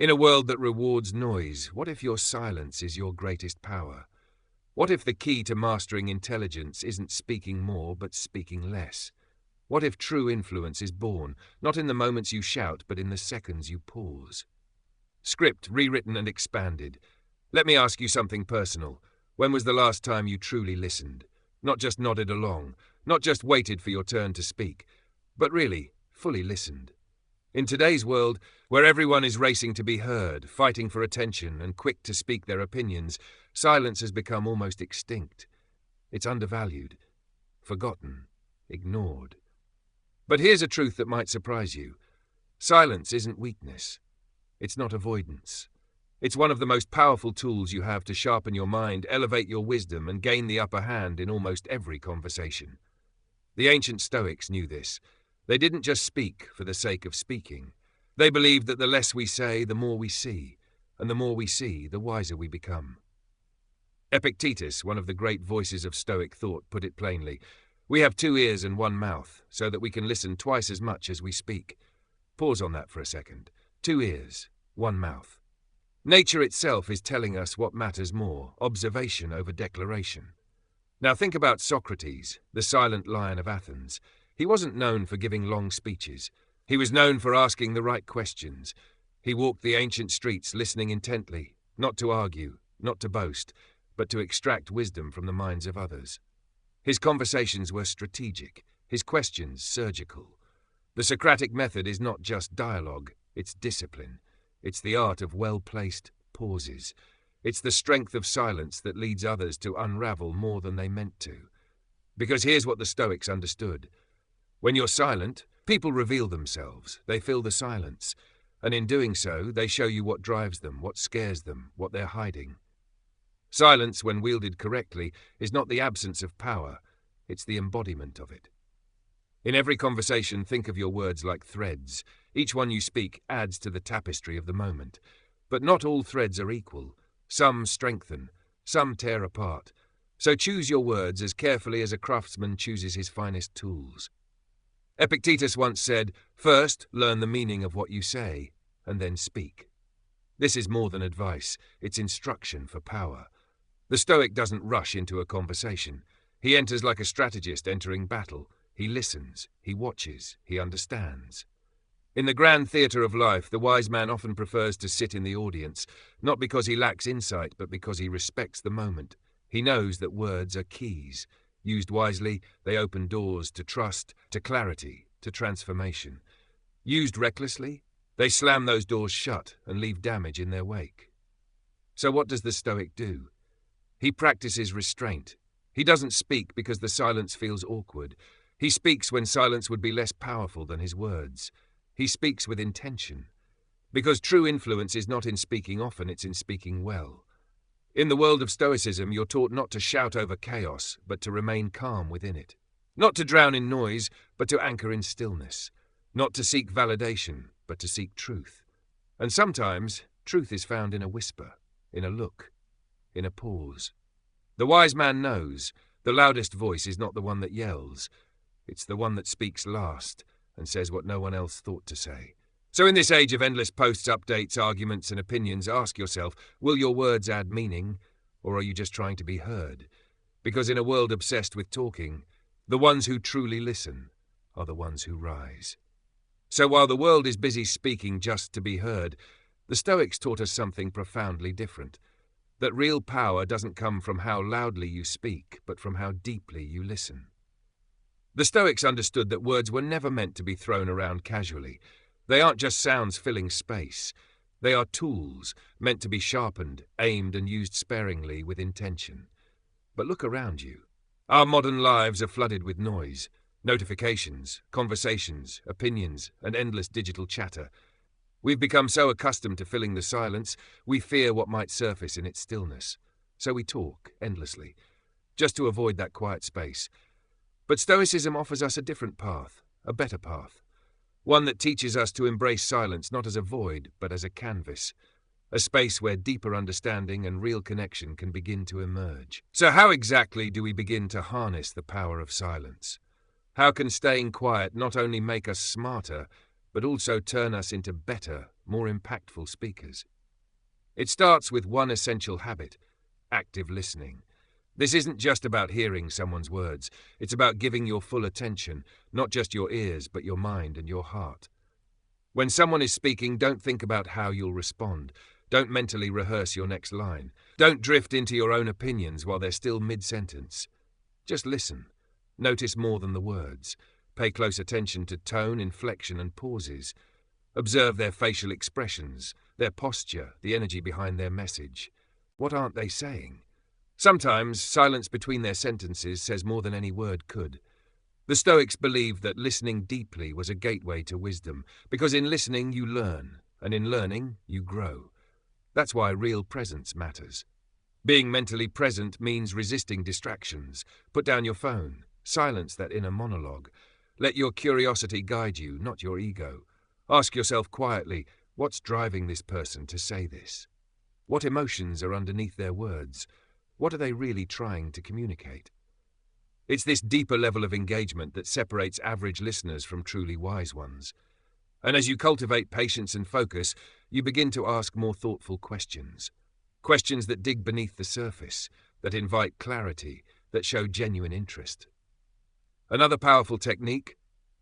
In a world that rewards noise, what if your silence is your greatest power? What if the key to mastering intelligence isn't speaking more, but speaking less? What if true influence is born, not in the moments you shout, but in the seconds you pause? Script rewritten and expanded. Let me ask you something personal. When was the last time you truly listened? Not just nodded along, not just waited for your turn to speak, but really, fully listened. In today's world, where everyone is racing to be heard, fighting for attention, and quick to speak their opinions, silence has become almost extinct. It's undervalued, forgotten, ignored. But here's a truth that might surprise you. Silence isn't weakness. It's not avoidance. It's one of the most powerful tools you have to sharpen your mind, elevate your wisdom, and gain the upper hand in almost every conversation. The ancient Stoics knew this. They didn't just speak for the sake of speaking. They believed that the less we say, the more we see, and the more we see, the wiser we become. Epictetus, one of the great voices of Stoic thought, put it plainly. We have 2 ears and 1 mouth, so that we can listen twice as much as we speak. Pause on that for a second. 2 ears, 1 mouth. Nature itself is telling us what matters more, observation over declaration. Now think about Socrates, the silent lion of Athens. He wasn't known for giving long speeches. He was known for asking the right questions. He walked the ancient streets listening intently, not to argue, not to boast, but to extract wisdom from the minds of others. His conversations were strategic, his questions surgical. The Socratic method is not just dialogue, it's discipline. It's the art of well-placed pauses. It's the strength of silence that leads others to unravel more than they meant to. Because here's what the Stoics understood. When you're silent, people reveal themselves, they fill the silence, and in doing so, they show you what drives them, what scares them, what they're hiding. Silence, when wielded correctly, is not the absence of power, it's the embodiment of it. In every conversation, think of your words like threads. Each one you speak adds to the tapestry of the moment. But not all threads are equal. Some strengthen, some tear apart. So choose your words as carefully as a craftsman chooses his finest tools. Epictetus once said, "First, learn the meaning of what you say, and then speak." This is more than advice, it's instruction for power. The Stoic doesn't rush into a conversation. He enters like a strategist entering battle. He listens, he watches, he understands. In the grand theatre of life, the wise man often prefers to sit in the audience, not because he lacks insight, but because he respects the moment. He knows that words are keys. Used wisely, they open doors to trust, to clarity, to transformation. Used recklessly, they slam those doors shut and leave damage in their wake. So what does the Stoic do? He practices restraint. He doesn't speak because the silence feels awkward. He speaks when silence would be less powerful than his words. He speaks with intention. Because true influence is not in speaking often, it's in speaking well. In the world of Stoicism, you're taught not to shout over chaos, but to remain calm within it. Not to drown in noise, but to anchor in stillness. Not to seek validation, but to seek truth. And sometimes, truth is found in a whisper, in a look, in a pause. The wise man knows the loudest voice is not the one that yells. It's the one that speaks last and says what no one else thought to say. So in this age of endless posts, updates, arguments, and opinions, ask yourself, will your words add meaning, or are you just trying to be heard? Because in a world obsessed with talking, the ones who truly listen are the ones who rise. So while the world is busy speaking just to be heard, the Stoics taught us something profoundly different. That real power doesn't come from how loudly you speak, but from how deeply you listen. The Stoics understood that words were never meant to be thrown around casually. They aren't just sounds filling space. They are tools meant to be sharpened, aimed, and used sparingly with intention. But look around you. Our modern lives are flooded with noise, notifications, conversations, opinions, and endless digital chatter. We've become so accustomed to filling the silence, we fear what might surface in its stillness. So we talk endlessly, just to avoid that quiet space. But Stoicism offers us a different path, a better path. One that teaches us to embrace silence not as a void, but as a canvas. A space where deeper understanding and real connection can begin to emerge. So how exactly do we begin to harness the power of silence? How can staying quiet not only make us smarter, but also turn us into better, more impactful speakers. It starts with one essential habit: active listening. This isn't just about hearing someone's words. It's about giving your full attention, not just your ears, but your mind and your heart. When someone is speaking, don't think about how you'll respond. Don't mentally rehearse your next line. Don't drift into your own opinions while they're still mid-sentence. Just listen. Notice more than the words. Pay close attention to tone, inflection, and pauses. Observe their facial expressions, their posture, the energy behind their message. What aren't they saying? Sometimes silence between their sentences says more than any word could. The Stoics believed that listening deeply was a gateway to wisdom, because in listening you learn, and in learning you grow. That's why real presence matters. Being mentally present means resisting distractions. Put down your phone. Silence that inner monologue. Let your curiosity guide you, not your ego. Ask yourself quietly, what's driving this person to say this? What emotions are underneath their words? What are they really trying to communicate? It's this deeper level of engagement that separates average listeners from truly wise ones. And as you cultivate patience and focus, you begin to ask more thoughtful questions. Questions that dig beneath the surface, that invite clarity, that show genuine interest. Another powerful technique: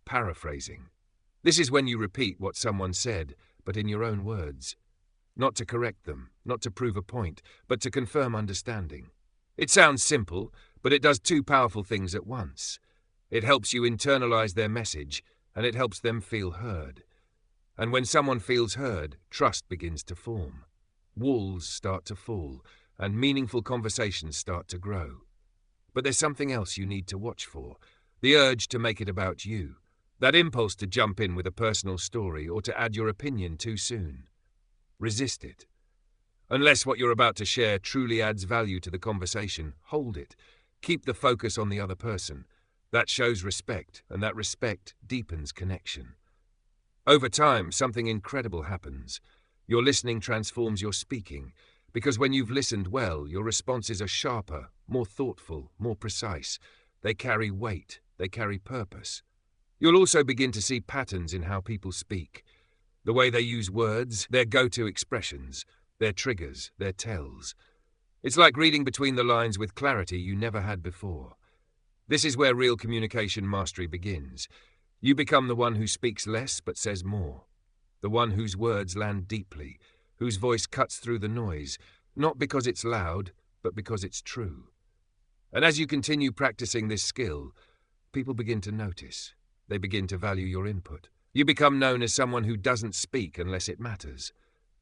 paraphrasing. This is when you repeat what someone said, but in your own words. Not to correct them, not to prove a point, but to confirm understanding. It sounds simple, but it does two powerful things at once. It helps you internalize their message, and it helps them feel heard. And when someone feels heard, trust begins to form. Walls start to fall, and meaningful conversations start to grow. But there's something else you need to watch for: the urge to make it about you. That impulse to jump in with a personal story or to add your opinion too soon. Resist it. Unless what you're about to share truly adds value to the conversation, hold it. Keep the focus on the other person. That shows respect, and that respect deepens connection. Over time, something incredible happens. Your listening transforms your speaking, because when you've listened well, your responses are sharper, more thoughtful, more precise. They carry weight, they carry purpose. You'll also begin to see patterns in how people speak. The way they use words, their go-to expressions, their triggers, their tells. It's like reading between the lines with clarity you never had before. This is where real communication mastery begins. You become the one who speaks less but says more. The one whose words land deeply, whose voice cuts through the noise, not because it's loud, but because it's true. And as you continue practicing this skill, people begin to notice. They begin to value your input. You become known as someone who doesn't speak unless it matters,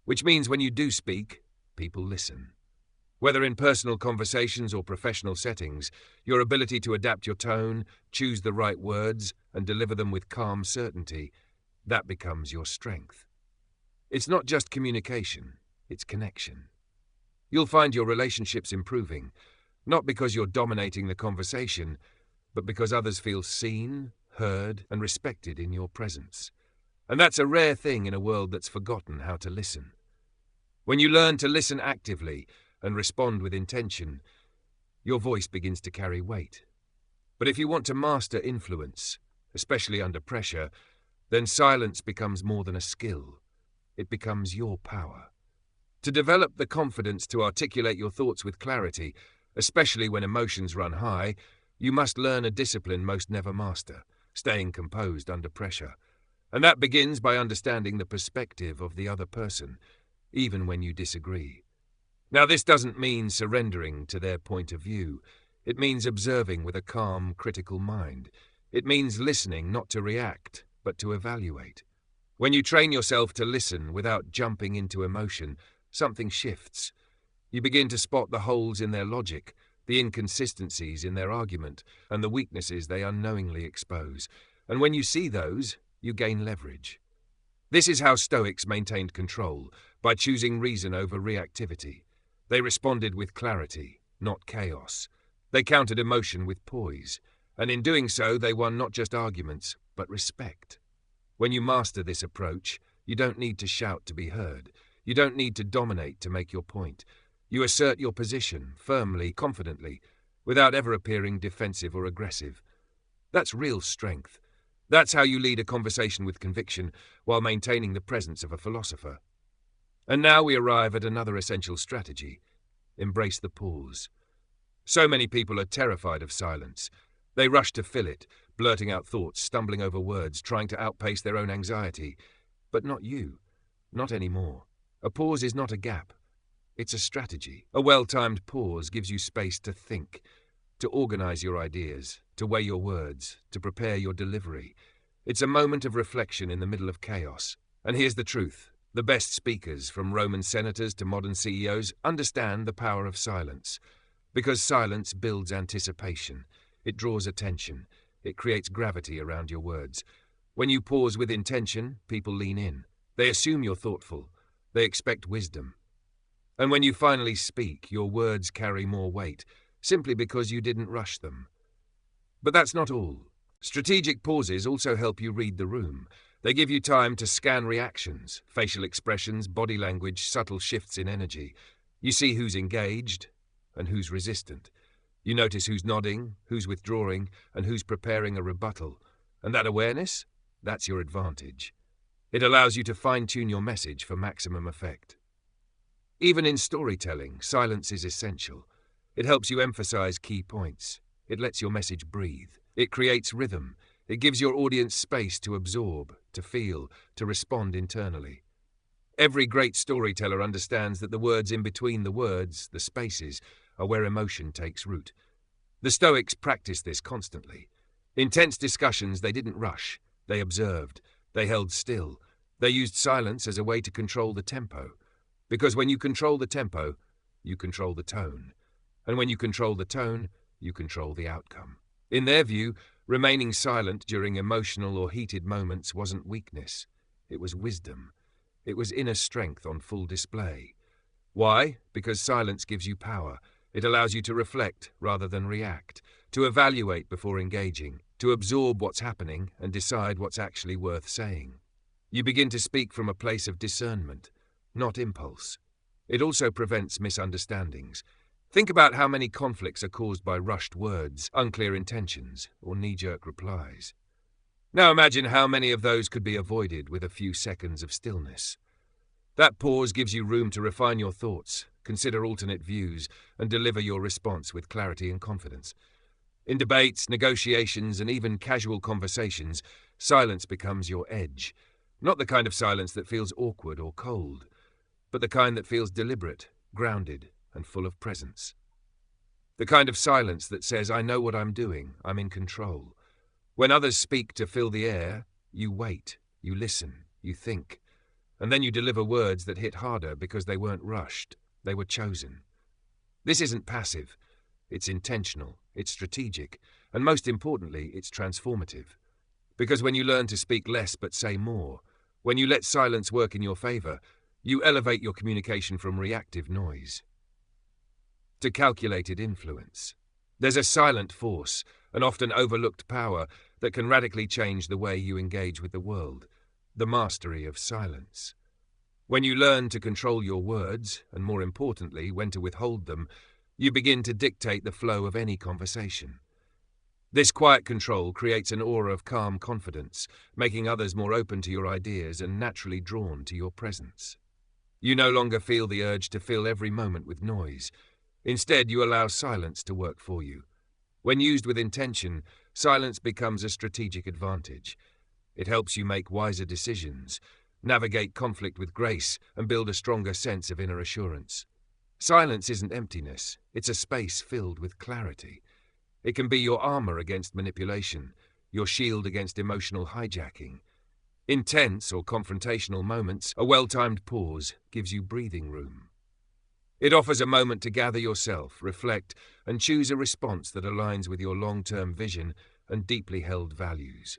which means when you do speak, people listen. Whether in personal conversations or professional settings, your ability to adapt your tone, choose the right words, and deliver them with calm certainty, that becomes your strength. It's not just communication, it's connection. You'll find your relationships improving, not because you're dominating the conversation, but because others feel seen, heard, and respected in your presence. And that's a rare thing in a world that's forgotten how to listen. When you learn to listen actively and respond with intention, your voice begins to carry weight. But if you want to master influence, especially under pressure, then silence becomes more than a skill. It becomes your power. To develop the confidence to articulate your thoughts with clarity, especially when emotions run high, you must learn a discipline most never master: staying composed under pressure. And that begins by understanding the perspective of the other person, even when you disagree. Now, this doesn't mean surrendering to their point of view. It means observing with a calm, critical mind. It means listening not to react, but to evaluate. When you train yourself to listen without jumping into emotion, something shifts. You begin to spot the holes in their logic, the inconsistencies in their argument, and the weaknesses they unknowingly expose. And when you see those, you gain leverage. This is how Stoics maintained control, by choosing reason over reactivity. They responded with clarity, not chaos. They countered emotion with poise, and in doing so they won not just arguments, but respect. When you master this approach, you don't need to shout to be heard. You don't need to dominate to make your point. You assert your position, firmly, confidently, without ever appearing defensive or aggressive. That's real strength. That's how you lead a conversation with conviction while maintaining the presence of a philosopher. And now we arrive at another essential strategy: embrace the pause. So many people are terrified of silence. They rush to fill it, blurting out thoughts, stumbling over words, trying to outpace their own anxiety. But not you. Not anymore. A pause is not a gap. It's a strategy. A well-timed pause gives you space to think, to organize your ideas, to weigh your words, to prepare your delivery. It's a moment of reflection in the middle of chaos. And here's the truth. The best speakers, from Roman senators to modern CEOs, understand the power of silence. Because silence builds anticipation. It draws attention. It creates gravity around your words. When you pause with intention, people lean in. They assume you're thoughtful. They expect wisdom. And when you finally speak, your words carry more weight, simply because you didn't rush them. But that's not all. Strategic pauses also help you read the room. They give you time to scan reactions, facial expressions, body language, subtle shifts in energy. You see who's engaged and who's resistant. You notice who's nodding, who's withdrawing, and who's preparing a rebuttal. And that awareness, that's your advantage. It allows you to fine-tune your message for maximum effect. Even in storytelling, silence is essential. It helps you emphasize key points. It lets your message breathe. It creates rhythm. It gives your audience space to absorb, to feel, to respond internally. Every great storyteller understands that the words in between the words, the spaces, are where emotion takes root. The Stoics practiced this constantly. In tense discussions, they didn't rush. They observed. They held still. They used silence as a way to control the tempo. Because when you control the tempo, you control the tone. And when you control the tone, you control the outcome. In their view, remaining silent during emotional or heated moments wasn't weakness. It was wisdom. It was inner strength on full display. Why? Because silence gives you power. It allows you to reflect rather than react, to evaluate before engaging, to absorb what's happening and decide what's actually worth saying. You begin to speak from a place of discernment, not impulse. It also prevents misunderstandings. Think about how many conflicts are caused by rushed words, unclear intentions, or knee-jerk replies. Now imagine how many of those could be avoided with a few seconds of stillness. That pause gives you room to refine your thoughts, consider alternate views, and deliver your response with clarity and confidence. In debates, negotiations, and even casual conversations, silence becomes your edge. Not the kind of silence that feels awkward or cold, but the kind that feels deliberate, grounded, and full of presence. The kind of silence that says, I know what I'm doing, I'm in control. When others speak to fill the air, you wait, you listen, you think, and then you deliver words that hit harder because they weren't rushed, they were chosen. This isn't passive, it's intentional, it's strategic, and most importantly, it's transformative. Because when you learn to speak less but say more, when you let silence work in your favor, you elevate your communication from reactive noise to calculated influence. There's a silent force, an often overlooked power that can radically change the way you engage with the world, the mastery of silence. When you learn to control your words, and more importantly, when to withhold them, you begin to dictate the flow of any conversation. This quiet control creates an aura of calm confidence, making others more open to your ideas and naturally drawn to your presence. You no longer feel the urge to fill every moment with noise. Instead, you allow silence to work for you. When used with intention, silence becomes a strategic advantage. It helps you make wiser decisions, navigate conflict with grace, and build a stronger sense of inner assurance. Silence isn't emptiness, it's a space filled with clarity. It can be your armor against manipulation, your shield against emotional hijacking. In tense or confrontational moments, a well-timed pause gives you breathing room. It offers a moment to gather yourself, reflect, and choose a response that aligns with your long-term vision and deeply held values.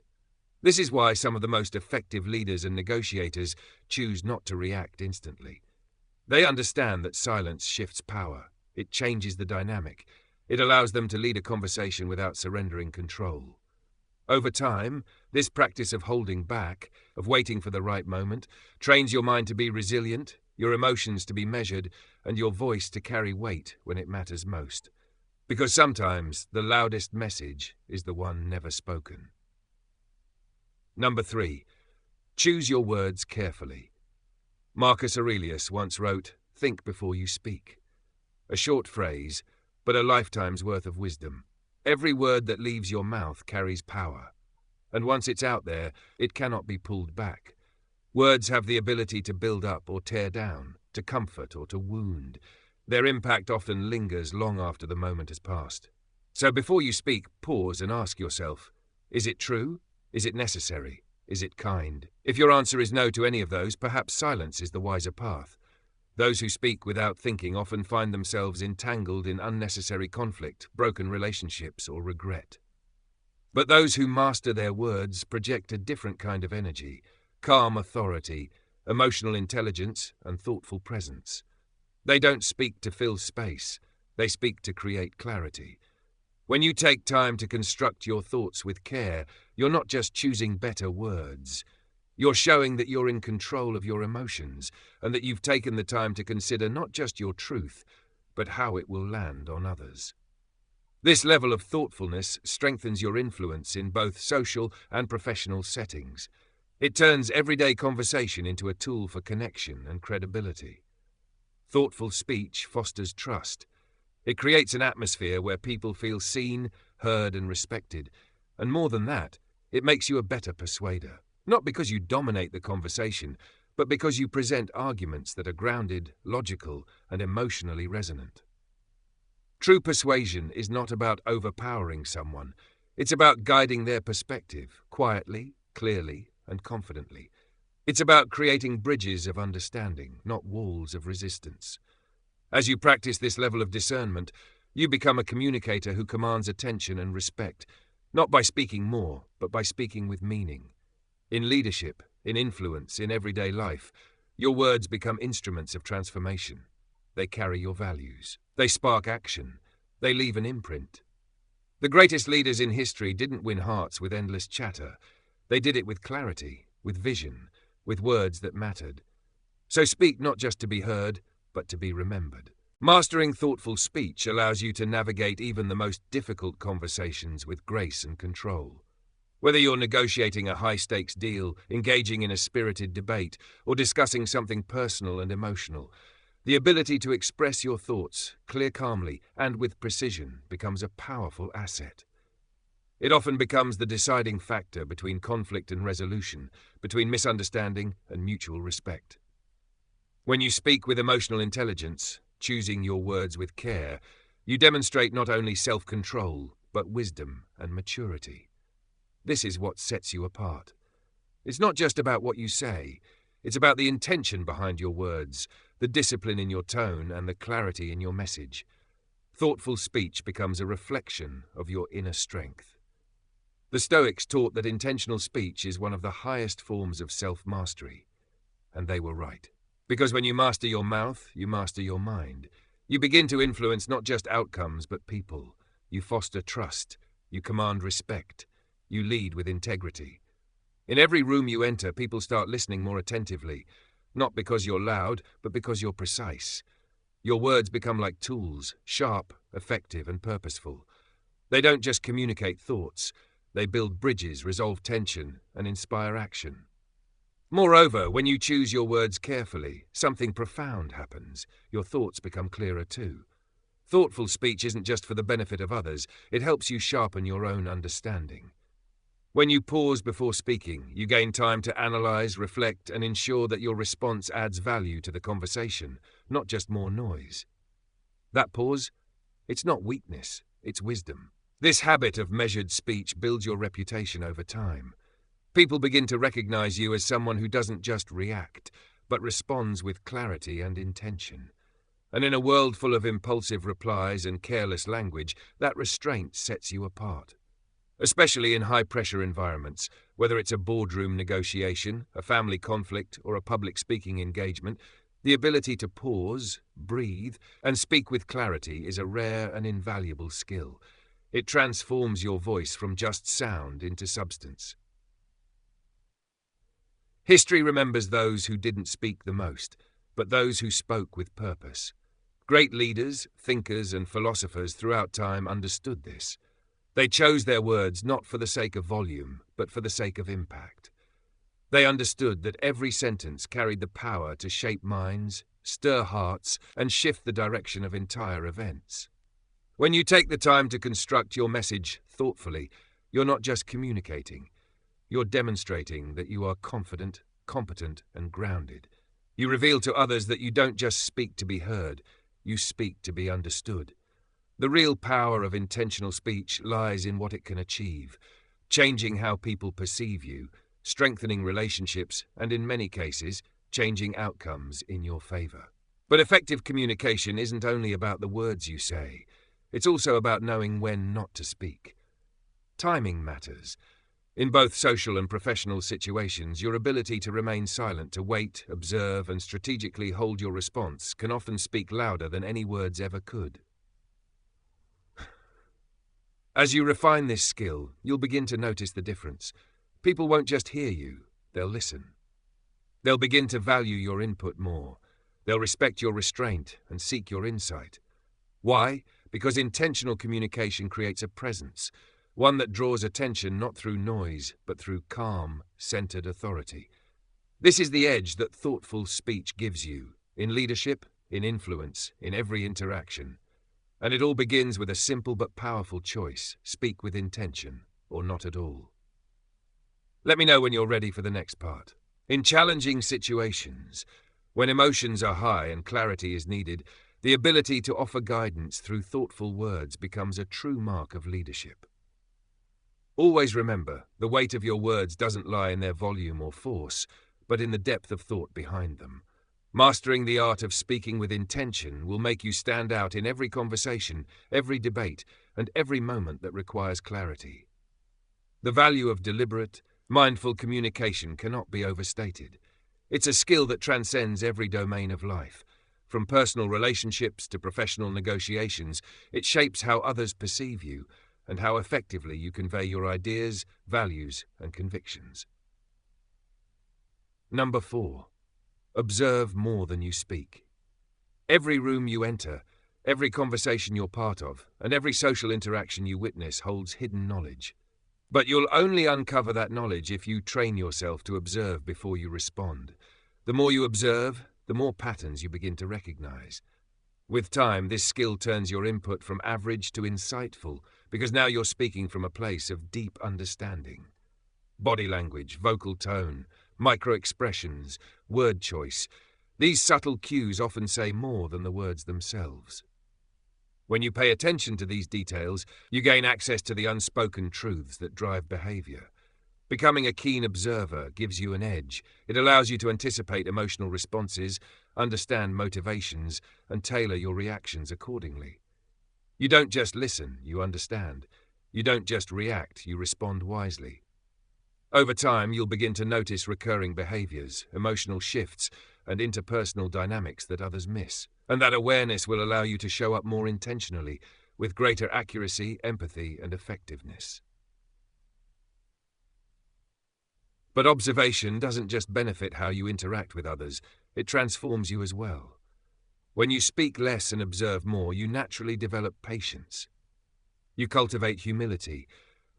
This is why some of the most effective leaders and negotiators choose not to react instantly. They understand that silence shifts power. It changes the dynamic. It allows them to lead a conversation without surrendering control. Over time, this practice of holding back, of waiting for the right moment, trains your mind to be resilient, your emotions to be measured, and your voice to carry weight when it matters most. Because sometimes the loudest message is the one never spoken. Number 3. Choose your words carefully. Marcus Aurelius once wrote, "Think before you speak." A short phrase, but a lifetime's worth of wisdom. Every word that leaves your mouth carries power, and once it's out there, it cannot be pulled back. Words have the ability to build up or tear down, to comfort or to wound. Their impact often lingers long after the moment has passed. So before you speak, pause and ask yourself, is it true? Is it necessary? Is it kind? If your answer is no to any of those, perhaps silence is the wiser path. Those who speak without thinking often find themselves entangled in unnecessary conflict, broken relationships, or regret. But those who master their words project a different kind of energy, calm authority, emotional intelligence, and thoughtful presence. They don't speak to fill space, they speak to create clarity. When you take time to construct your thoughts with care, you're not just choosing better words. You're showing that you're in control of your emotions and that you've taken the time to consider not just your truth, but how it will land on others. This level of thoughtfulness strengthens your influence in both social and professional settings. It turns everyday conversation into a tool for connection and credibility. Thoughtful speech fosters trust. It creates an atmosphere where people feel seen, heard, and respected. And more than that, it makes you a better persuader. Not because you dominate the conversation, but because you present arguments that are grounded, logical, and emotionally resonant. True persuasion is not about overpowering someone. It's about guiding their perspective, quietly, clearly, and confidently. It's about creating bridges of understanding, not walls of resistance. As you practice this level of discernment, you become a communicator who commands attention and respect, not by speaking more, but by speaking with meaning. In leadership, in influence, in everyday life, your words become instruments of transformation. They carry your values. They spark action. They leave an imprint. The greatest leaders in history didn't win hearts with endless chatter. They did it with clarity, with vision, with words that mattered. So speak not just to be heard, but to be remembered. Mastering thoughtful speech allows you to navigate even the most difficult conversations with grace and control. Whether you're negotiating a high-stakes deal, engaging in a spirited debate, or discussing something personal and emotional, the ability to express your thoughts calmly and with precision becomes a powerful asset. It often becomes the deciding factor between conflict and resolution, between misunderstanding and mutual respect. When you speak with emotional intelligence, choosing your words with care, you demonstrate not only self-control, but wisdom and maturity. This is what sets you apart. It's not just about what you say, it's about the intention behind your words, the discipline in your tone, and the clarity in your message. Thoughtful speech becomes a reflection of your inner strength. The Stoics taught that intentional speech is one of the highest forms of self-mastery, and they were right. Because when you master your mouth, you master your mind. You begin to influence not just outcomes, but people. You foster trust. You command respect. You lead with integrity. In every room you enter, people start listening more attentively, not because you're loud, but because you're precise. Your words become like tools, sharp, effective, and purposeful. They don't just communicate thoughts. They build bridges, resolve tension, and inspire action. Moreover, when you choose your words carefully, something profound happens. Your thoughts become clearer too. Thoughtful speech isn't just for the benefit of others, it helps you sharpen your own understanding. When you pause before speaking, you gain time to analyze, reflect, and ensure that your response adds value to the conversation, not just more noise. That pause, it's not weakness, it's wisdom. This habit of measured speech builds your reputation over time. People begin to recognize you as someone who doesn't just react, but responds with clarity and intention. And in a world full of impulsive replies and careless language, that restraint sets you apart. Especially in high-pressure environments, whether it's a boardroom negotiation, a family conflict, or a public speaking engagement, the ability to pause, breathe, and speak with clarity is a rare and invaluable skill. It transforms your voice from just sound into substance. History remembers those who didn't speak the most, but those who spoke with purpose. Great leaders, thinkers, and philosophers throughout time understood this. They chose their words not for the sake of volume, but for the sake of impact. They understood that every sentence carried the power to shape minds, stir hearts, and shift the direction of entire events. When you take the time to construct your message thoughtfully, you're not just communicating, you're demonstrating that you are confident, competent, and grounded. You reveal to others that you don't just speak to be heard, you speak to be understood. The real power of intentional speech lies in what it can achieve, changing how people perceive you, strengthening relationships, and in many cases, changing outcomes in your favor. But effective communication isn't only about the words you say, it's also about knowing when not to speak. Timing matters. In both social and professional situations, your ability to remain silent, to wait, observe, and strategically hold your response can often speak louder than any words ever could. As you refine this skill, you'll begin to notice the difference. People won't just hear you, they'll listen. They'll begin to value your input more. They'll respect your restraint and seek your insight. Why? Because intentional communication creates a presence, one that draws attention not through noise, but through calm, centered authority. This is the edge that thoughtful speech gives you, in leadership, in influence, in every interaction. And it all begins with a simple but powerful choice: speak with intention, or not at all. Let me know when you're ready for the next part. In challenging situations, when emotions are high and clarity is needed, the ability to offer guidance through thoughtful words becomes a true mark of leadership. Always remember, the weight of your words doesn't lie in their volume or force, but in the depth of thought behind them. Mastering the art of speaking with intention will make you stand out in every conversation, every debate, and every moment that requires clarity. The value of deliberate, mindful communication cannot be overstated. It's a skill that transcends every domain of life. From personal relationships to professional negotiations, it shapes how others perceive you and how effectively you convey your ideas, values, and convictions. Number 4. Observe more than you speak. Every room you enter, every conversation you're part of, and every social interaction you witness holds hidden knowledge. But you'll only uncover that knowledge if you train yourself to observe before you respond. The more you observe, the more patterns you begin to recognize. With time, this skill turns your input from average to insightful, because now you're speaking from a place of deep understanding. Body language, vocal tone, micro-expressions, word choice, these subtle cues often say more than the words themselves. When you pay attention to these details, you gain access to the unspoken truths that drive behavior. Becoming a keen observer gives you an edge. It allows you to anticipate emotional responses, understand motivations, and tailor your reactions accordingly. You don't just listen, you understand. You don't just react, you respond wisely. Over time, you'll begin to notice recurring behaviors, emotional shifts, and interpersonal dynamics that others miss. And that awareness will allow you to show up more intentionally, with greater accuracy, empathy, and effectiveness. But observation doesn't just benefit how you interact with others, it transforms you as well. When you speak less and observe more, you naturally develop patience. You cultivate humility,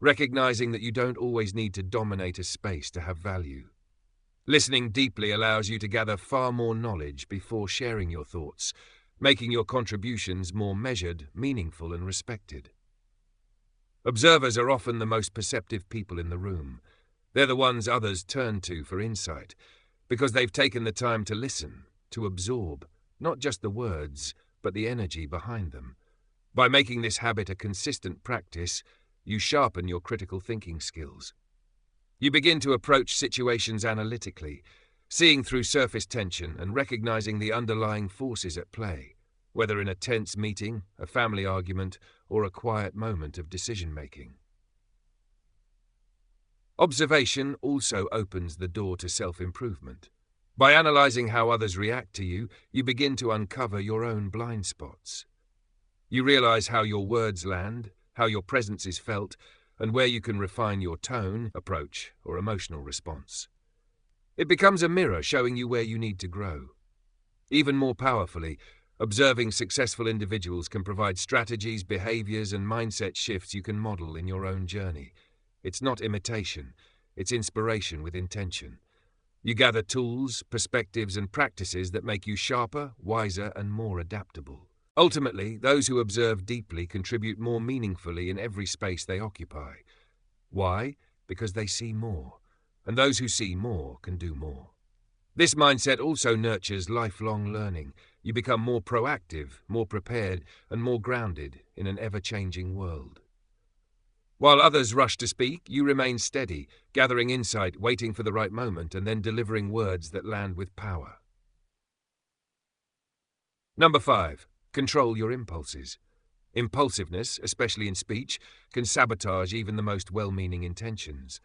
recognizing that you don't always need to dominate a space to have value. Listening deeply allows you to gather far more knowledge before sharing your thoughts, making your contributions more measured, meaningful, and respected. Observers are often the most perceptive people in the room. They're the ones others turn to for insight, because they've taken the time to listen, to absorb, not just the words, but the energy behind them. By making this habit a consistent practice, you sharpen your critical thinking skills. You begin to approach situations analytically, seeing through surface tension and recognizing the underlying forces at play, whether in a tense meeting, a family argument, or a quiet moment of decision-making. Observation also opens the door to self-improvement. By analyzing how others react to you, you begin to uncover your own blind spots. You realize how your words land, how your presence is felt, and where you can refine your tone, approach, or emotional response. It becomes a mirror showing you where you need to grow. Even more powerfully, observing successful individuals can provide strategies, behaviors, and mindset shifts you can model in your own journey. It's not imitation, it's inspiration with intention. You gather tools, perspectives, and practices that make you sharper, wiser, and more adaptable. Ultimately, those who observe deeply contribute more meaningfully in every space they occupy. Why? Because they see more, and those who see more can do more. This mindset also nurtures lifelong learning. You become more proactive, more prepared, and more grounded in an ever-changing world. While others rush to speak, you remain steady, gathering insight, waiting for the right moment, and then delivering words that land with power. Number 5. Control your impulses. Impulsiveness, especially in speech, can sabotage even the most well-meaning intentions.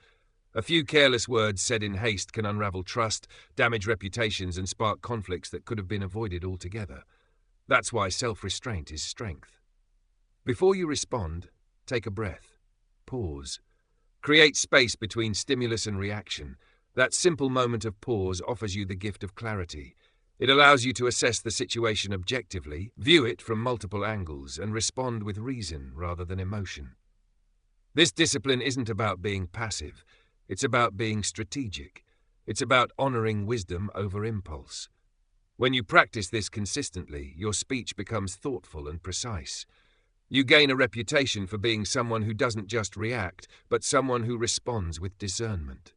A few careless words said in haste can unravel trust, damage reputations, and spark conflicts that could have been avoided altogether. That's why self-restraint is strength. Before you respond, take a breath. Pause. Create space between stimulus and reaction. That simple moment of pause offers you the gift of clarity. It allows you to assess the situation objectively, view it from multiple angles, and respond with reason rather than emotion. This discipline isn't about being passive. It's about being strategic. It's about honoring wisdom over impulse. When you practice this consistently, your speech becomes thoughtful and precise. You gain a reputation for being someone who doesn't just react, but someone who responds with discernment.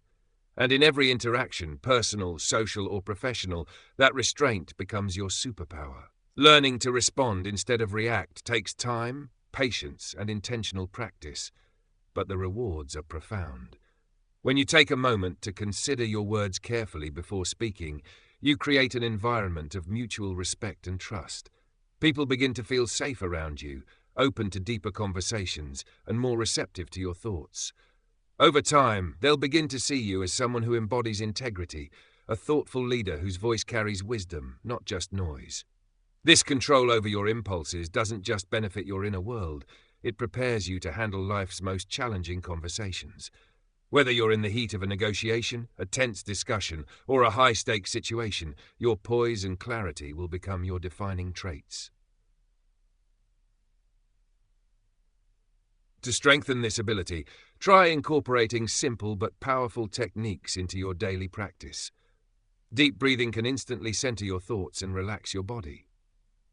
And in every interaction, personal, social, or professional, that restraint becomes your superpower. Learning to respond instead of react takes time, patience, and intentional practice, but the rewards are profound. When you take a moment to consider your words carefully before speaking, you create an environment of mutual respect and trust. People begin to feel safe around you, open to deeper conversations, and more receptive to your thoughts. Over time, they'll begin to see you as someone who embodies integrity, a thoughtful leader whose voice carries wisdom, not just noise. This control over your impulses doesn't just benefit your inner world, it prepares you to handle life's most challenging conversations. Whether you're in the heat of a negotiation, a tense discussion, or a high-stakes situation, your poise and clarity will become your defining traits. To strengthen this ability, try incorporating simple but powerful techniques into your daily practice. Deep breathing can instantly center your thoughts and relax your body.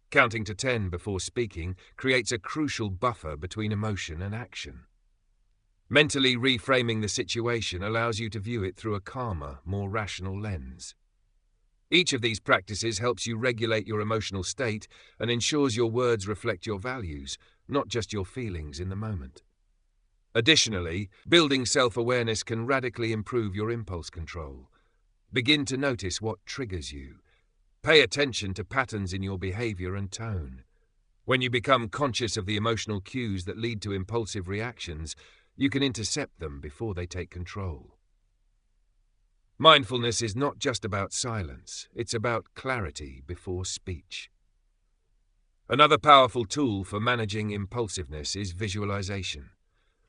Counting to 10 before speaking creates a crucial buffer between emotion and action. Mentally reframing the situation allows you to view it through a calmer, more rational lens. Each of these practices helps you regulate your emotional state and ensures your words reflect your values, not just your feelings in the moment. Additionally, building self-awareness can radically improve your impulse control. Begin to notice what triggers you. Pay attention to patterns in your behavior and tone. When you become conscious of the emotional cues that lead to impulsive reactions, you can intercept them before they take control. Mindfulness is not just about silence, it's about clarity before speech. Another powerful tool for managing impulsiveness is visualization.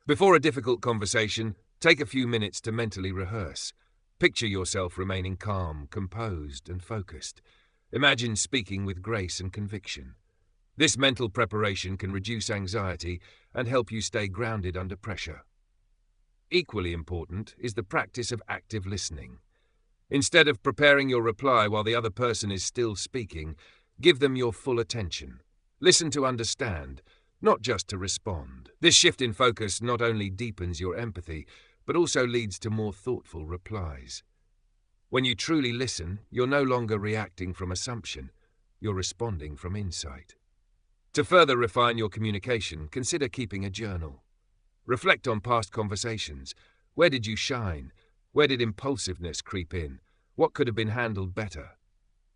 Before a difficult conversation, take a few minutes to mentally rehearse. Picture yourself remaining calm, composed, and focused. Imagine speaking with grace and conviction. This mental preparation can reduce anxiety and help you stay grounded under pressure. Equally important is the practice of active listening. Instead of preparing your reply while the other person is still speaking, give them your full attention. Listen to understand, not just to respond. This shift in focus not only deepens your empathy, but also leads to more thoughtful replies. When you truly listen, you're no longer reacting from assumption, you're responding from insight. To further refine your communication, consider keeping a journal. Reflect on past conversations. Where did you shine? Where did impulsiveness creep in? What could have been handled better?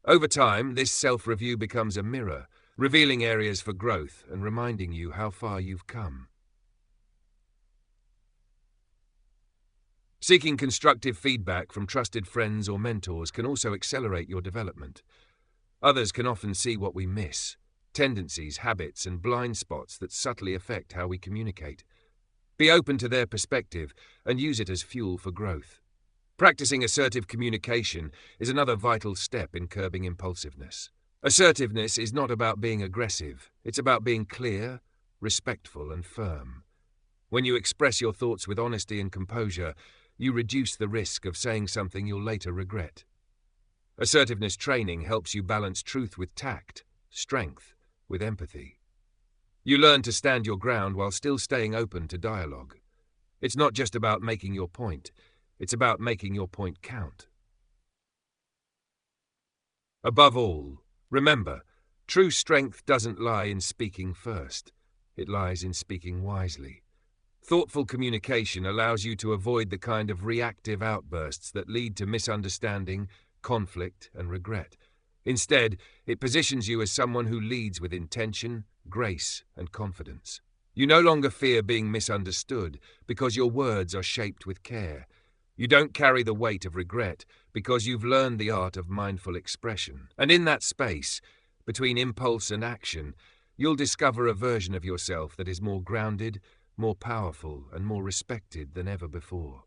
Over time, this self-review becomes a mirror, revealing areas for growth and reminding you how far you've come. Seeking constructive feedback from trusted friends or mentors can also accelerate your development. Others can often see what we miss, tendencies, habits, and blind spots that subtly affect how we communicate. Be open to their perspective and use it as fuel for growth. Practicing assertive communication is another vital step in curbing impulsiveness. Assertiveness is not about being aggressive, it's about being clear, respectful, and firm. When you express your thoughts with honesty and composure, you reduce the risk of saying something you'll later regret. Assertiveness training helps you balance truth with tact, strength with empathy. You learn to stand your ground while still staying open to dialogue. It's not just about making your point, it's about making your point count. Above all, remember, true strength doesn't lie in speaking first. It lies in speaking wisely. Thoughtful communication allows you to avoid the kind of reactive outbursts that lead to misunderstanding, conflict, and regret. Instead, it positions you as someone who leads with intention, grace, and confidence. You no longer fear being misunderstood because your words are shaped with care. You don't carry the weight of regret because you've learned the art of mindful expression. And in that space, between impulse and action, you'll discover a version of yourself that is more grounded, more powerful, and more respected than ever before.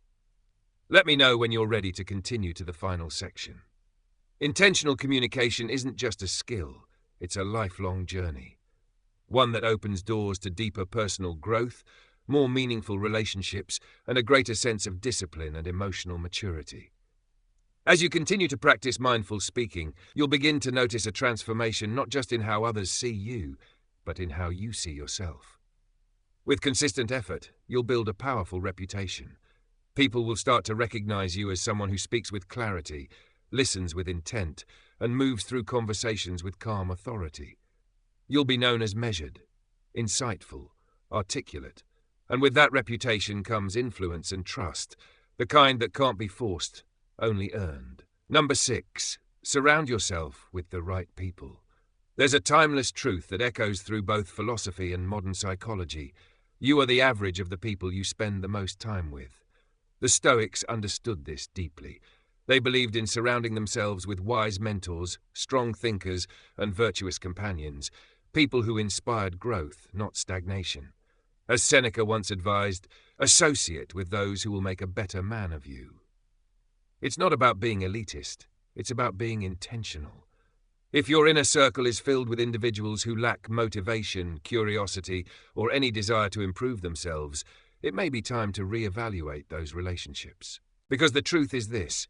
Let me know when you're ready to continue to the final section. Intentional communication isn't just a skill, it's a lifelong journey. One that opens doors to deeper personal growth, more meaningful relationships, and a greater sense of discipline and emotional maturity. As you continue to practice mindful speaking, you'll begin to notice a transformation not just in how others see you, but in how you see yourself. With consistent effort, you'll build a powerful reputation. People will start to recognize you as someone who speaks with clarity, listens with intent, and moves through conversations with calm authority. You'll be known as measured, insightful, articulate, and with that reputation comes influence and trust, the kind that can't be forced, only earned. Number 6, surround yourself with the right people. There's a timeless truth that echoes through both philosophy and modern psychology. You are the average of the people you spend the most time with. The Stoics understood this deeply. They believed in surrounding themselves with wise mentors, strong thinkers, and virtuous companions, people who inspired growth, not stagnation. As Seneca once advised, associate with those who will make a better man of you. It's not about being elitist, it's about being intentional. If your inner circle is filled with individuals who lack motivation, curiosity, or any desire to improve themselves, it may be time to reevaluate those relationships. Because the truth is this: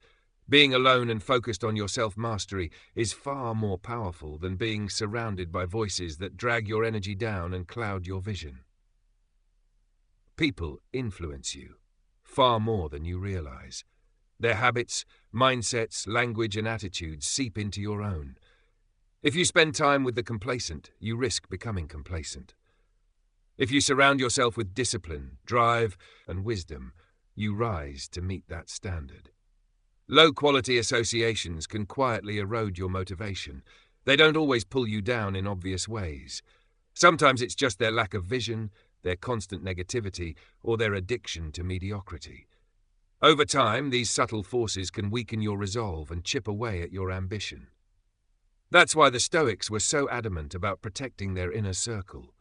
being alone and focused on your self-mastery is far more powerful than being surrounded by voices that drag your energy down and cloud your vision. People influence you, far more than you realize. Their habits, mindsets, language, and attitudes seep into your own. If you spend time with the complacent, you risk becoming complacent. If you surround yourself with discipline, drive, and wisdom, you rise to meet that standard. Low-quality associations can quietly erode your motivation. They don't always pull you down in obvious ways. Sometimes it's just their lack of vision, their constant negativity, or their addiction to mediocrity. Over time, these subtle forces can weaken your resolve and chip away at your ambition. That's why the Stoics were so adamant about protecting their inner circle.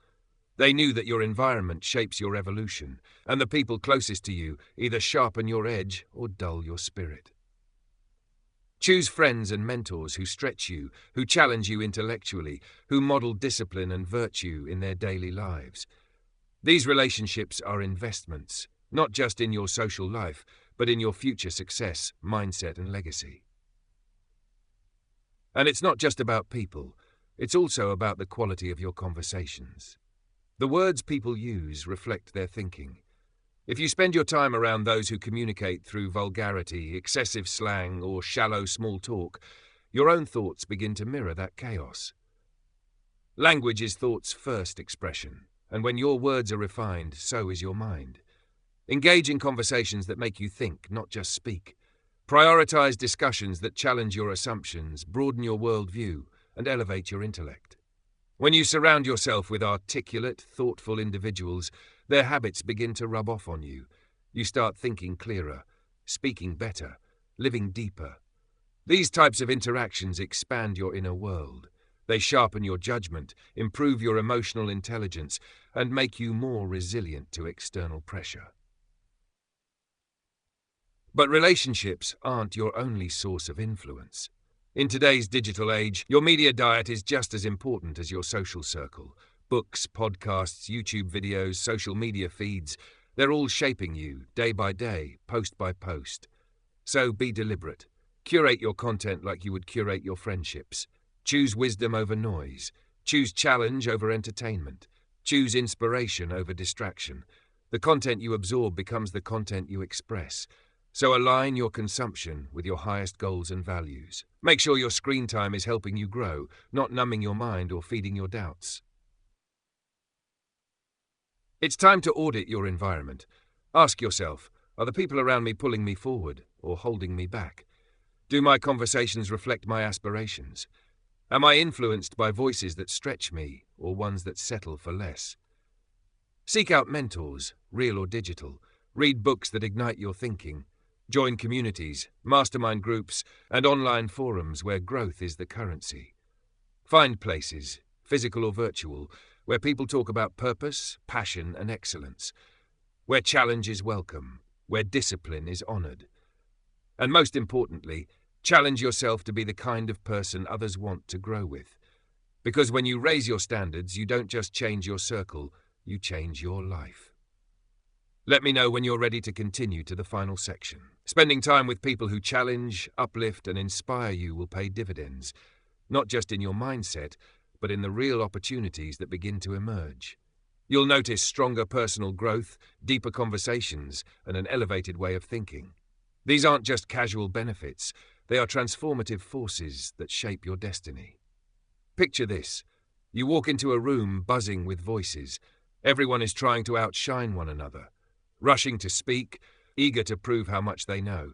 They knew that your environment shapes your evolution, and the people closest to you either sharpen your edge or dull your spirit. Choose friends and mentors who stretch you, who challenge you intellectually, who model discipline and virtue in their daily lives. These relationships are investments, not just in your social life, but in your future success, mindset, and legacy. And it's not just about people, it's also about the quality of your conversations. The words people use reflect their thinking. If you spend your time around those who communicate through vulgarity, excessive slang, or shallow small talk, your own thoughts begin to mirror that chaos. Language is thought's first expression, and when your words are refined, so is your mind. Engage in conversations that make you think, not just speak. Prioritize discussions that challenge your assumptions, broaden your worldview, and elevate your intellect. When you surround yourself with articulate, thoughtful individuals, their habits begin to rub off on you. You start thinking clearer, speaking better, living deeper. These types of interactions expand your inner world. They sharpen your judgment, improve your emotional intelligence, and make you more resilient to external pressure. But relationships aren't your only source of influence. In today's digital age, your media diet is just as important as your social circle. Books, podcasts, YouTube videos, social media feeds. They're all shaping you, day by day, post by post. So be deliberate. Curate your content like you would curate your friendships. Choose wisdom over noise. Choose challenge over entertainment. Choose inspiration over distraction. The content you absorb becomes the content you express. So align your consumption with your highest goals and values. Make sure your screen time is helping you grow, not numbing your mind or feeding your doubts. It's time to audit your environment. Ask yourself, are the people around me pulling me forward or holding me back? Do my conversations reflect my aspirations? Am I influenced by voices that stretch me or ones that settle for less? Seek out mentors, real or digital. Read books that ignite your thinking. Join communities, mastermind groups, and online forums where growth is the currency. Find places, physical or virtual, where people talk about purpose, passion, and excellence, where challenge is welcome, where discipline is honored. And most importantly, challenge yourself to be the kind of person others want to grow with. Because when you raise your standards, you don't just change your circle, you change your life. Let me know when you're ready to continue to the final section. Spending time with people who challenge, uplift, and inspire you will pay dividends, not just in your mindset, but in the real opportunities that begin to emerge. You'll notice stronger personal growth, deeper conversations, and an elevated way of thinking. These aren't just casual benefits, they are transformative forces that shape your destiny. Picture this. You walk into a room buzzing with voices. Everyone is trying to outshine one another, rushing to speak, eager to prove how much they know.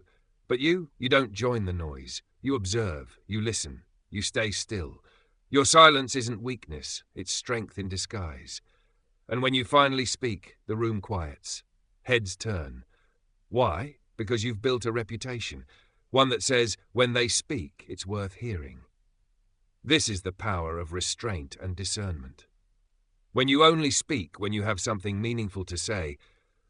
But you don't join the noise. You observe, you listen, you stay still. Your silence isn't weakness, it's strength in disguise. And when you finally speak, the room quiets. Heads turn. Why? Because you've built a reputation, one that says, when they speak, it's worth hearing. This is the power of restraint and discernment. When you only speak when you have something meaningful to say,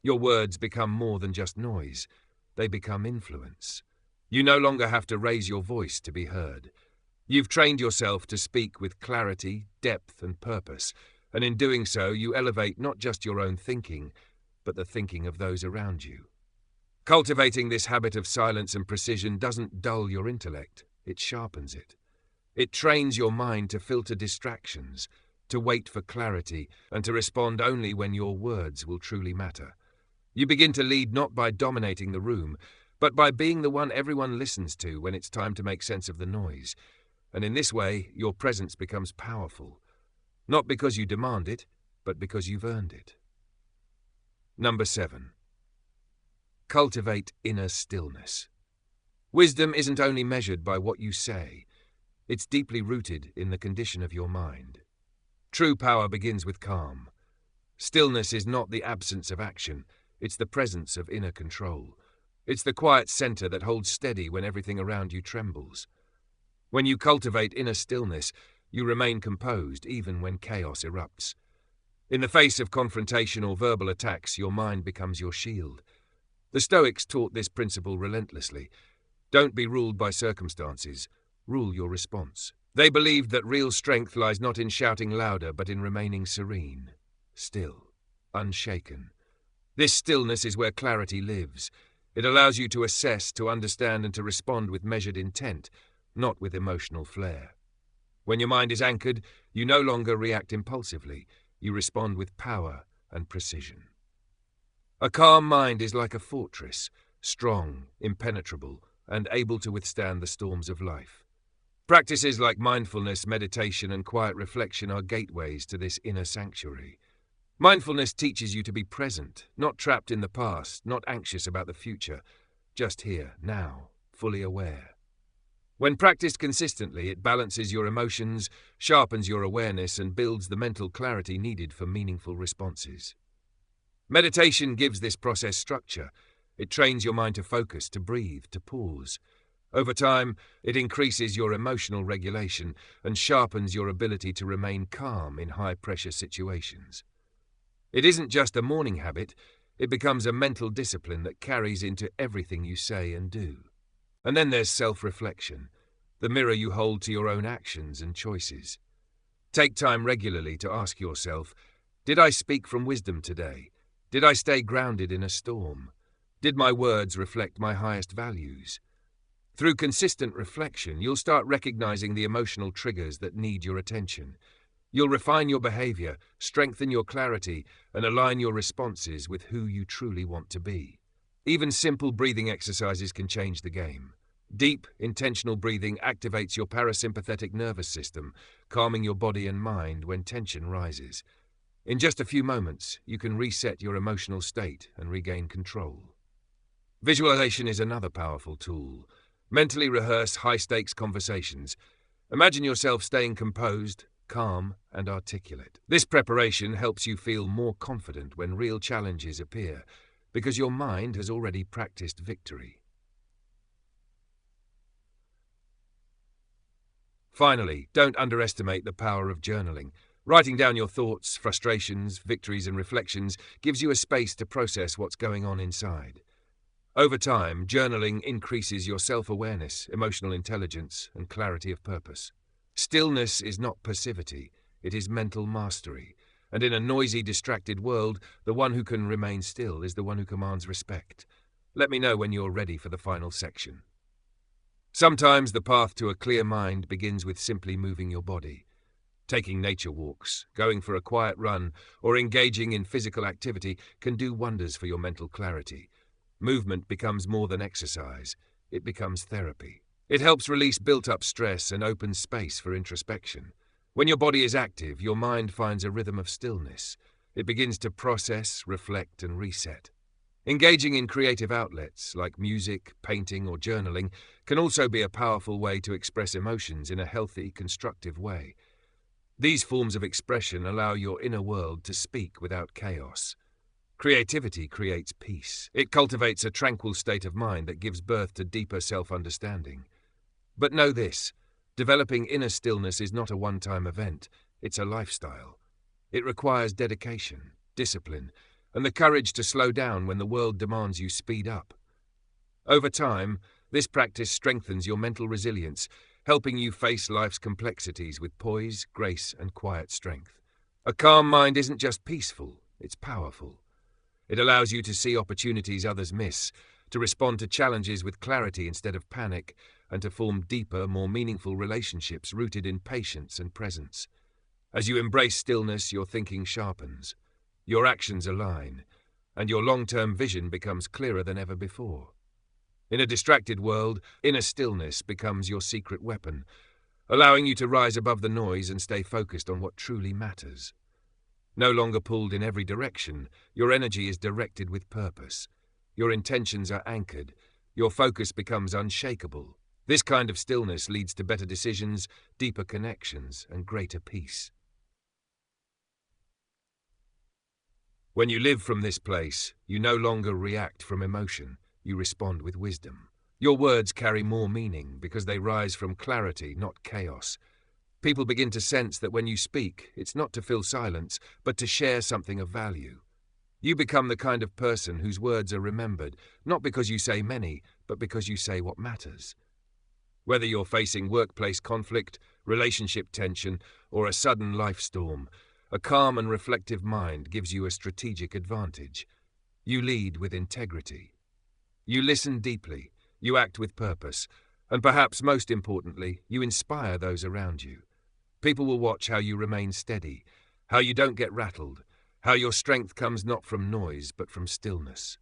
your words become more than just noise. They become influence. You no longer have to raise your voice to be heard. You've trained yourself to speak with clarity, depth, and purpose, and in doing so, you elevate not just your own thinking, but the thinking of those around you. Cultivating this habit of silence and precision doesn't dull your intellect, it sharpens it. It trains your mind to filter distractions, to wait for clarity, and to respond only when your words will truly matter. You begin to lead not by dominating the room, but by being the one everyone listens to when it's time to make sense of the noise. And in this way, your presence becomes powerful, not because you demand it, but because you've earned it. Number 7. Cultivate inner stillness. Wisdom isn't only measured by what you say, it's deeply rooted in the condition of your mind. True power begins with calm. Stillness is not the absence of action, it's the presence of inner control. It's the quiet center that holds steady when everything around you trembles. When you cultivate inner stillness, you remain composed even when chaos erupts. In the face of confrontation or verbal attacks, your mind becomes your shield. The Stoics taught this principle relentlessly. Don't be ruled by circumstances, rule your response. They believed that real strength lies not in shouting louder, but in remaining serene, still, unshaken. This stillness is where clarity lives. It allows you to assess, to understand, and to respond with measured intent, not with emotional flair. When your mind is anchored, you no longer react impulsively. You respond with power and precision. A calm mind is like a fortress, strong, impenetrable, and able to withstand the storms of life. Practices like mindfulness, meditation, and quiet reflection are gateways to this inner sanctuary. Mindfulness teaches you to be present, not trapped in the past, not anxious about the future, just here, now, fully aware. When practiced consistently, it balances your emotions, sharpens your awareness, and builds the mental clarity needed for meaningful responses. Meditation gives this process structure. It trains your mind to focus, to breathe, to pause. Over time, it increases your emotional regulation and sharpens your ability to remain calm in high-pressure situations. It isn't just a morning habit, it becomes a mental discipline that carries into everything you say and do. And then there's self-reflection, the mirror you hold to your own actions and choices. Take time regularly to ask yourself, did I speak from wisdom today? Did I stay grounded in a storm? Did my words reflect my highest values? Through consistent reflection, you'll start recognizing the emotional triggers that need your attention. You'll refine your behavior, strengthen your clarity, and align your responses with who you truly want to be. Even simple breathing exercises can change the game. Deep, intentional breathing activates your parasympathetic nervous system, calming your body and mind when tension rises. In just a few moments, you can reset your emotional state and regain control. Visualization is another powerful tool. Mentally rehearse high-stakes conversations. Imagine yourself staying composed, calm, and articulate. This preparation helps you feel more confident when real challenges appear, because your mind has already practiced victory. Finally, don't underestimate the power of journaling. Writing down your thoughts, frustrations, victories, and reflections gives you a space to process what's going on inside. Over time, journaling increases your self-awareness, emotional intelligence, and clarity of purpose. Stillness is not passivity, it is mental mastery. And in a noisy, distracted world, the one who can remain still is the one who commands respect. Let me know when you're ready for the final section. Sometimes the path to a clear mind begins with simply moving your body. Taking nature walks, going for a quiet run, or engaging in physical activity can do wonders for your mental clarity. Movement becomes more than exercise. It becomes therapy. It helps release built-up stress and opens space for introspection. When your body is active, your mind finds a rhythm of stillness. It begins to process, reflect, and reset. Engaging in creative outlets like music, painting, or journaling can also be a powerful way to express emotions in a healthy, constructive way. These forms of expression allow your inner world to speak without chaos. Creativity creates peace. It cultivates a tranquil state of mind that gives birth to deeper self-understanding. But know this, developing inner stillness is not a one-time event, it's a lifestyle. It requires dedication, discipline, and the courage to slow down when the world demands you speed up. Over time, this practice strengthens your mental resilience, helping you face life's complexities with poise, grace, and quiet strength. A calm mind isn't just peaceful, it's powerful. It allows you to see opportunities others miss, to respond to challenges with clarity instead of panic, and to form deeper, more meaningful relationships rooted in patience and presence. As you embrace stillness, your thinking sharpens, your actions align, and your long-term vision becomes clearer than ever before. In a distracted world, inner stillness becomes your secret weapon, allowing you to rise above the noise and stay focused on what truly matters. No longer pulled in every direction, your energy is directed with purpose. Your intentions are anchored. Your focus becomes unshakable. This kind of stillness leads to better decisions, deeper connections, and greater peace. When you live from this place, you no longer react from emotion, you respond with wisdom. Your words carry more meaning because they rise from clarity, not chaos. People begin to sense that when you speak, it's not to fill silence, but to share something of value. You become the kind of person whose words are remembered, not because you say many, but because you say what matters. Whether you're facing workplace conflict, relationship tension, or a sudden life storm, a calm and reflective mind gives you a strategic advantage. You lead with integrity. You listen deeply, you act with purpose, and perhaps most importantly, you inspire those around you. People will watch how you remain steady, how you don't get rattled, how your strength comes not from noise but from stillness.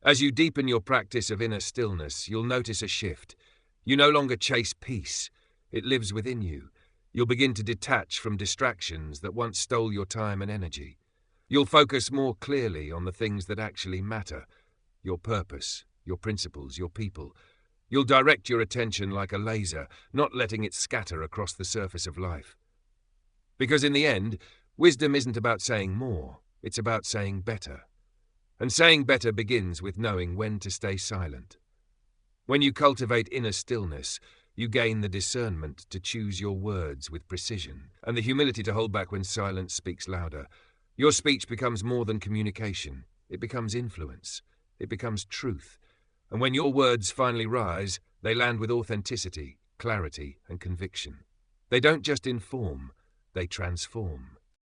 As you deepen your practice of inner stillness, you'll notice a shift. You no longer chase peace. It lives within you. You'll begin to detach from distractions that once stole your time and energy. You'll focus more clearly on the things that actually matter, your purpose, your principles, your people. You'll direct your attention like a laser, not letting it scatter across the surface of life. Because in the end, wisdom isn't about saying more, it's about saying better. And saying better begins with knowing when to stay silent. When you cultivate inner stillness, you gain the discernment to choose your words with precision, and the humility to hold back when silence speaks louder. Your speech becomes more than communication. It becomes influence. It becomes truth. And when your words finally rise, they land with authenticity, clarity, and conviction. They don't just inform, they transform.